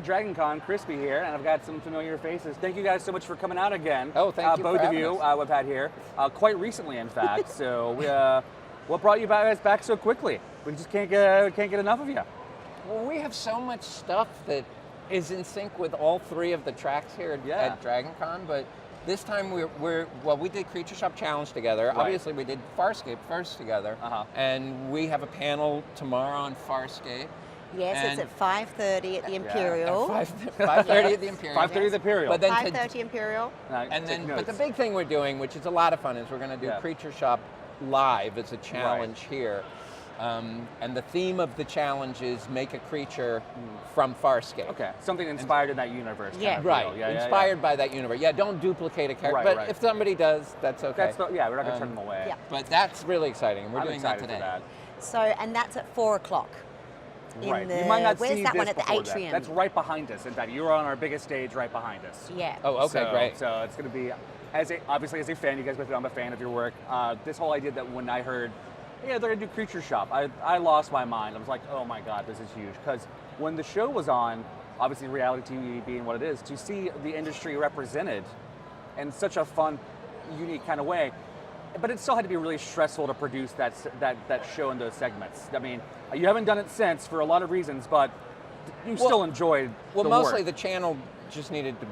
DragonCon, Crispy here, and I've got some familiar faces. Thank you guys so much for coming out again. Oh, thank you both for of you. having us. We've had here quite recently, in fact. So, what brought you guys back so quickly? We just can't get enough of you. Well, we have so much stuff that is in sync with all three of the tracks here at DragonCon, but this time we did Creature Shop Challenge together. Right. Obviously, we did Farscape first together, and we have a panel tomorrow on Farscape. Yes, and it's at 5:30 at the Imperial. 5:30 at the Imperial. 5:30 at the Imperial. But then 5:30 Imperial. but the big thing we're doing, which is a lot of fun, is we're going to do Creature Shop Live as a challenge here. And the theme of the challenge is make a creature from Farscape. Okay, something inspired in that universe. Yeah. Kind of Right, deal. inspired by that universe. Yeah, don't duplicate a character, but if somebody does, that's okay. We're not going to turn them away. Yeah. But that's really exciting. We're doing that excited today. for that. So, and that's at 4 o'clock. Right. You might not where's see that this one at the before atrium? That's right behind us. In fact, you're on our biggest stage right behind us. Yeah. Oh, okay, great. So it's going to be, obviously as a fan, you guys both know I'm a fan of your work. This whole idea that when I heard, they're going to do Creature Shop, I lost my mind. I was like, oh my God, this is huge. Because when the show was on, obviously reality TV being what it is, to see the industry represented in such a fun, unique kind of way, but it still had to be really stressful to produce that show in those segments. I mean, you haven't done it since for a lot of reasons, but you still enjoyed the work. Mostly the channel just needed to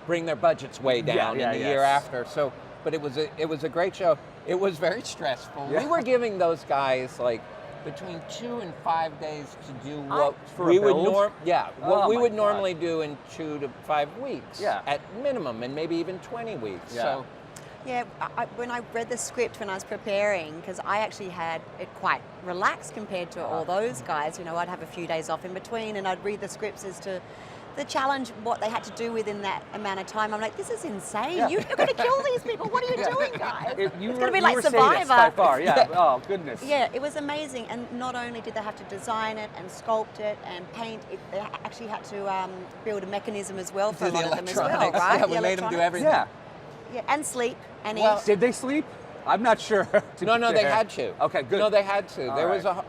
bring their budgets way down in the year after. So, but it was a great show. It was very stressful. Yeah. We were giving those guys like between 2 and 5 days to do what for we a would build? what we would normally do in 2 to 5 weeks at minimum, and maybe even 20 weeks. Yeah. So. Yeah, when I read the script when I was preparing, because I actually had it quite relaxed compared to all those guys. I'd have a few days off in between, and I'd read the scripts as to the challenge, what they had to do within that amount of time. I'm like, this is insane. Yeah. You're going to kill these people. What are you doing, guys? It's going to be like Survivor. By far, yeah. Oh, goodness. Yeah, it was amazing. And not only did they have to design it and sculpt it and paint it, they actually had to build a mechanism as well for a lot of them as well, right? Yeah, we made them do everything. Yeah, and sleep and Well, eat. did they sleep? I'm not sure. No, they had to. Okay, good. No, they had to.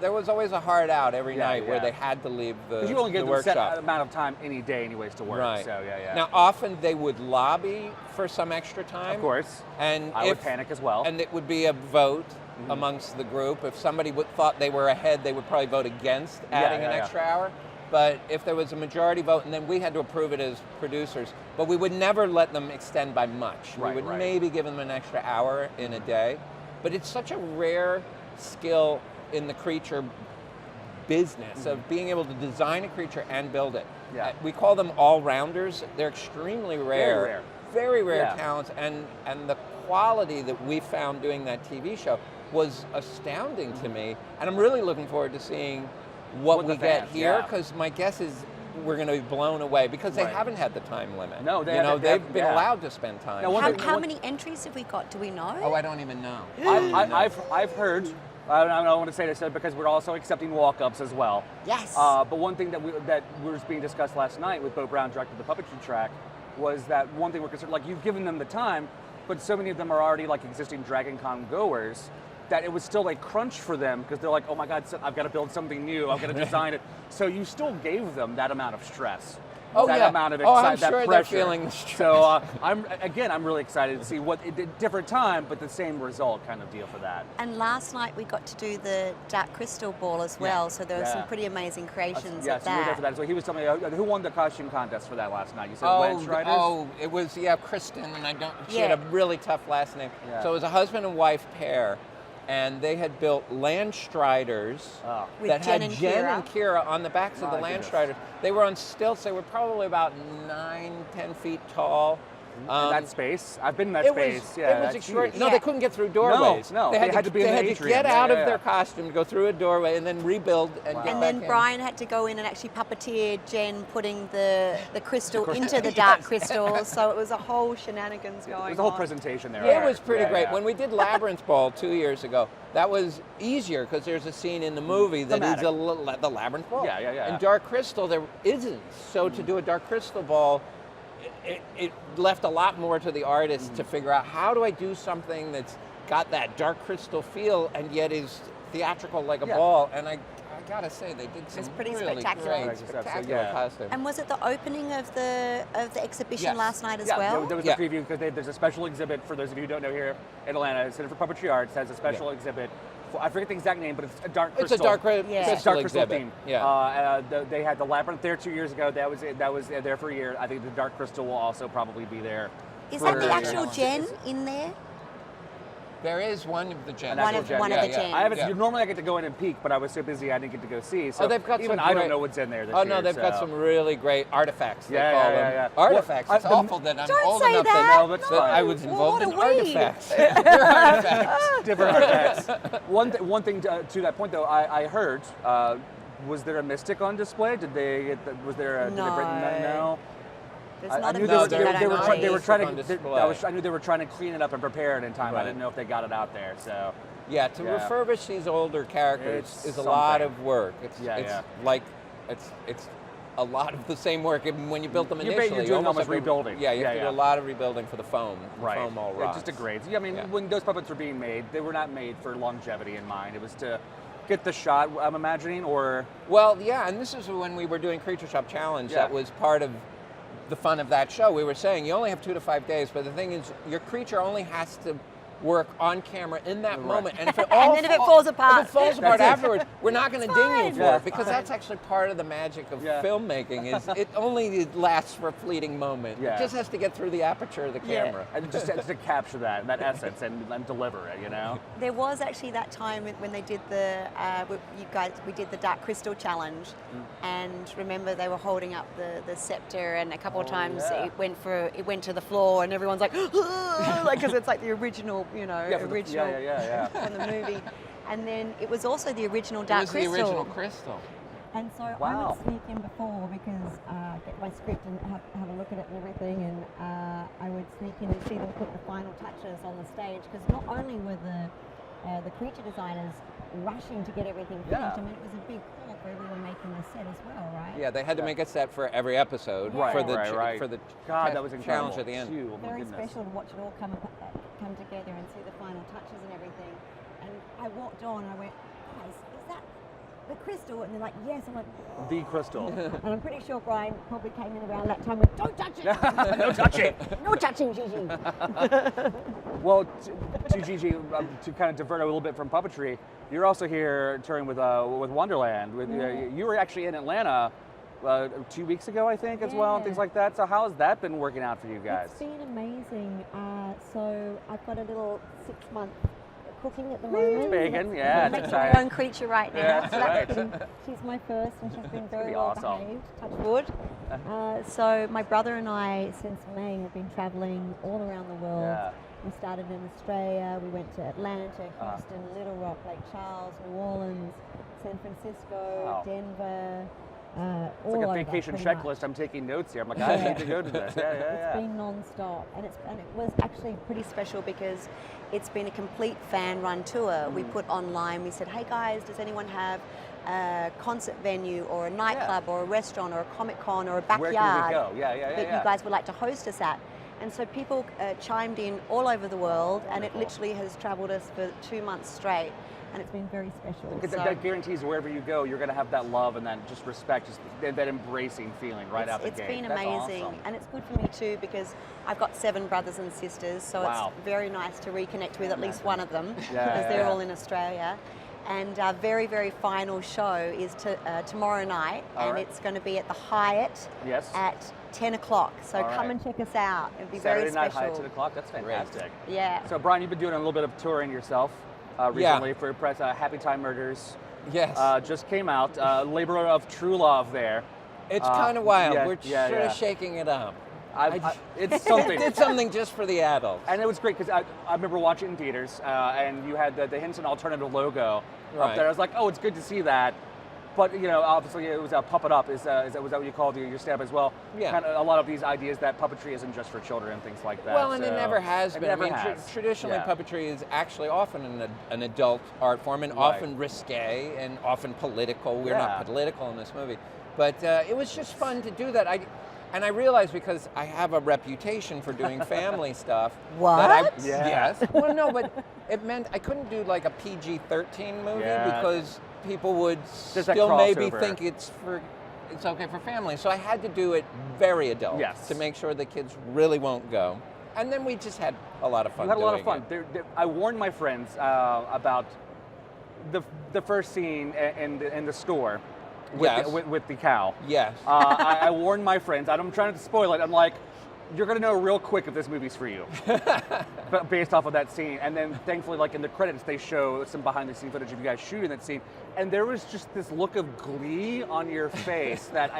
There was always a hard out every night where they had to leave the workshop. Because you only get a set amount of time any day anyways to work. Right. So, Now, often they would lobby for some extra time. Of course. And I would panic as well. And it would be a vote amongst the group. If somebody thought they were ahead, they would probably vote against adding an extra hour. But if there was a majority vote, and then we had to approve it as producers, but we would never let them extend by much. We would maybe give them an extra hour in a day. But it's such a rare skill in the creature business of being able to design a creature and build it. Yeah. We call them all-rounders. They're extremely rare. Very rare talents. And the quality that we found doing that TV show was astounding to me. And I'm really looking forward to seeing what we get here, because my guess is we're going to be blown away, because they haven't had the time limit. No, they've been allowed to spend time. Now, how many entries have we got? Do we know? Oh, I don't even know. I've heard. I don't want to say this because we're also accepting walk-ups as well. Yes. But one thing that was being discussed last night with Bo Brown directed the puppetry track was that one thing we're concerned, like, you've given them the time, but so many of them are already like existing DragonCon goers, that it was still a crunch for them, because they're like, oh my God, I've got to build something new, I've got to design it. So you still gave them that amount of stress. Amount of excitement, I'm sure that pressure. they're feeling the stress. So I'm really excited to see what different time, but the same result kind of deal for that. And last night we got to do the Dark Crystal Ball as well, so there were some pretty amazing creations at so you were there that. for that. So he was telling me, who won the costume contest for that last night? You said Wedge Riders? Oh, it was, Kristen, and she had a really tough last name. Yeah. So it was a husband and wife pair, and they had built Landstriders that had Jen and Kira on the backs of the Landstriders. They were on stilts. They were probably about 9-10 feet tall. In that space? I've been in that space. It was extraordinary. No, they couldn't get through doorways. No, they had to be in the atrium. They had to get out of their costume, go through a doorway, and then rebuild and get back in. And then Brian had to go in and actually puppeteer Jen putting the crystal into the dark crystal, so it was a whole shenanigans going on. There's a whole presentation there. It was pretty great. When we did Labyrinth Ball 2 years ago, that was easier because there's a scene in the movie that is the Labyrinth Ball. Yeah. In Dark Crystal, there isn't. So to do a Dark Crystal Ball, it left a lot more to the artist to figure out, how do I do something that's got that Dark Crystal feel and yet is theatrical like a ball? And I gotta say, they did some pretty really spectacular. great, spectacular costumes. And was it the opening of the exhibition Yes. last night as Yeah, well? there was a preview because there's a special exhibit for those of you who don't know here in Atlanta. Center for Puppetry Arts has a special exhibit. I forget the exact name, but it's a dark crystal. It's a dark crystal crystal theme. Yeah. They had the Labyrinth there 2 years ago. That was there for a year. I think the dark crystal will also probably be there. Is that the actual gen in there? There is one of the gens. One of the gens. I haven't. Normally I get to go in and peek, but I was so busy I didn't get to go see. So they've got even some I don't know what's in there this year. No, they've got some really great artifacts. They Yeah, call yeah, them. yeah. Artifacts. Well, it's awful that I'm Don't old say enough that. No, that's that fine. I was involved in What are we? artifacts. They're artifacts. Different artifacts. One thing to that point though, I heard. Was there a mystic on display? Did they? Was there? Did they bring, no. There's I not a knew mystic they were trying on to. display. I knew they were trying to clean it up and prepare it in time. I Right. didn't know if they got it out there. So Yeah, to refurbish these older characters It's is a lot something. of work. It's like it's a lot of the same work even when you built them initially. You're doing almost have to- rebuilding. Yeah, you have to do a lot of rebuilding for the foam. The right, foam all yeah, rots. just degrades. Yeah, I mean, when those puppets were being made, they were not made for longevity in mind. It was to get the shot. I'm imagining, or Well, yeah, and this is when we were doing Creature Shop Challenge. Yeah. That was part of the fun of that show. We were saying you only have 2 to 5 days, but the thing is, your creature only has to work on camera in that moment. And if it all And then if it falls apart. if it falls apart afterwards, we're not going to ding you fine. for Yeah, it, because that's actually part of the magic of Yeah. filmmaking. Is it only lasts for a fleeting moment. Yeah. It just has to get through the aperture of the camera. and just to capture that essence and deliver it. You know. There was actually that time when they did we did the Dark Crystal Challenge, and remember they were holding up the scepter, and a couple of times yeah. it went to the floor, and everyone's like, like, because it's like the original, original from the movie, and then it was also the original It Dark was Crystal. the original crystal. And so I Wow. would sneak in before because get my script and have a look at it and everything, and I would sneak in and see them put the final touches on the stage, because not only were the creature designers rushing to get everything finished, Yeah. I mean, it was a big call for everyone making the set as well, right? Yeah, they had to make a set for every episode for the Right. for the God, that was challenge incredible. at the end. Phew, oh my Very goodness. special to watch it all come together and see the final touches and everything. And I walked on and I went, guys, is that the crystal? And they're like, yes. I'm like, The crystal. and I'm pretty sure Brian probably came in around that time with, don't touch it! No touch it. No touching, Gigi! Well, to Gigi, to kind of divert a little bit from puppetry, you're also here touring with Wanderland. You were actually in Atlanta 2 weeks ago, I think, as well, and things Yeah. like that. So how has that been working out for you guys? It's been amazing. So I've got a little 6-month cooking at the moment. Bacon, yeah, it's Making your exciting. own creature right now. Yeah, So that's that's right. She's my first, and she's been very be well awesome. behaved, touch wood. So my brother and I, since May, have been traveling all around the world. Yeah. We started in Australia, we went to Atlanta, Houston, Little Rock, Lake Charles, New Orleans, San Francisco, Wow. Denver, It's all like a over, vacation pretty checklist. much. I'm taking notes here. I'm like, I need to go to this. Yeah, It's been non-stop, and it was actually pretty special because it's been a complete fan-run tour. We put online, we said, hey guys, does anyone have a concert venue or a nightclub or a restaurant or a Comic-Con or a backyard Where can we go? Yeah. that you guys would like to host us at? And so people chimed in all over the world, and it literally has traveled us for 2 months straight. And it's been very special. Because So- that guarantees wherever you go, you're going to have that love and that just respect, just that embracing feeling right out the gate. It's been That's amazing, awesome. and it's good for me too because I've got 7 brothers and sisters, so Wow. it's very nice to reconnect with at least one of them because Yeah, they're yeah. all in Australia. And our very, very final show is tomorrow night, All and right. it's going to be at the Hyatt Yes. at 10 o'clock. So All come right. and check us out. It'll be Saturday very night, special. high at 10 o'clock. That's fantastic. Yeah. So, Brian, you've been doing a little bit of touring yourself recently for press. Happytime Murders Yes. just came out. Labor of True Love there. It's kind of wild. yeah, We're yeah, sort yeah. of shaking it up. It's something. Did something just for the adults. And it was great because I remember watching it in theaters, and you had the Henson alternative logo up Right. there. I was like, oh, it's good to see that. But obviously, it was a puppet up. Was that what you called your stand-up as well? Yeah. Kind of a lot of these ideas that puppetry isn't just for children and things like that. Well, and it so- never has It been. never I mean, has. Traditionally, Yeah. puppetry is actually often an adult art form, and Right. often risque and often political. We're Yeah. not political in this movie, but it was just fun to do that. And I realized because I have a reputation for doing family stuff. That I, What? Yeah. Yes. Well, no, but it meant I couldn't do like a PG-13 movie Yeah. because people would that still maybe crossover. think it's okay for families. So I had to do it very adult Yes. to make sure the kids really won't go. And then we just had a lot of fun. You had a lot of doing fun. it. I warned my friends about the first scene in the store with, Yes. with the cow. Yes. I warned my friends. I'm trying not to spoil it. I'm like, you're gonna know real quick if this movie's for you, but based off of that scene. And then thankfully, like in the credits, they show some behind-the-scene footage of you guys shooting that scene, and there was just this look of glee on your face that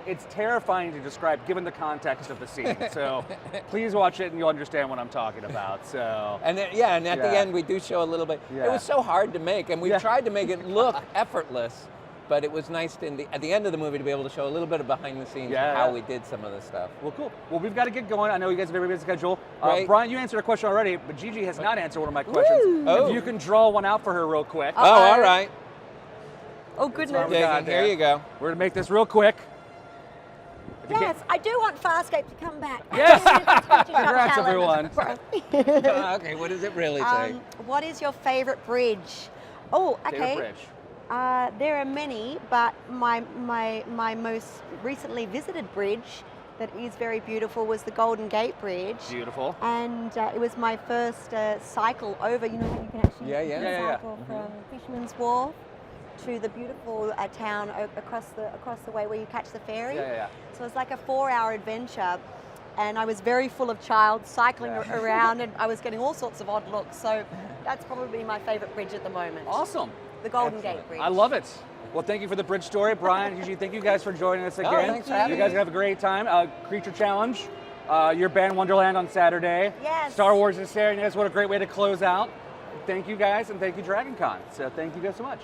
it's terrifying to describe given the context of the scene. So please watch it and you'll understand what I'm talking about. So And then, and at the end we do show a little bit. Yeah. It was so hard to make, and we tried to make it look effortless, but it was nice at the end of the movie to be able to show a little bit of behind the scenes of how we did some of the stuff. Well, cool. Well, we've got to get going. I know you guys have a very busy schedule. Great. Brian, you answered a question already, but Gigi has not answered one of my questions. Woo. Oh. If you can draw one out for her real quick. Oh, all right. Oh, goodness. we got Here there. you go. We're going to make this real quick. If you Yes, can't- I do want Farscape to come back. Yes! Congrats, Congrats, everyone. Okay, what does it really say? What is your favorite bridge? Oh, okay. Favorite bridge. There are many, but my most recently visited bridge that is very beautiful was the Golden Gate Bridge. Beautiful. And it was my first cycle over. You know how you can actually Yeah. cycle from Fisherman's Wharf to the beautiful town across the way where you catch the ferry. Yeah. So it was like a 4-hour adventure, and I was very full of child cycling around, and I was getting all sorts of odd looks. So that's probably my favorite bridge at the moment. Awesome. The Golden Gate Bridge. I love it. Well, thank you for the bridge story, Brian. Gigi, thank you guys for joining us again. thanks for having You guys me. have a great time. Creature Challenge, your band Wanderland on Saturday. Yes. Star Wars is Saturday. What a great way to close out. Thank you guys, and thank you DragonCon. So thank you guys so much.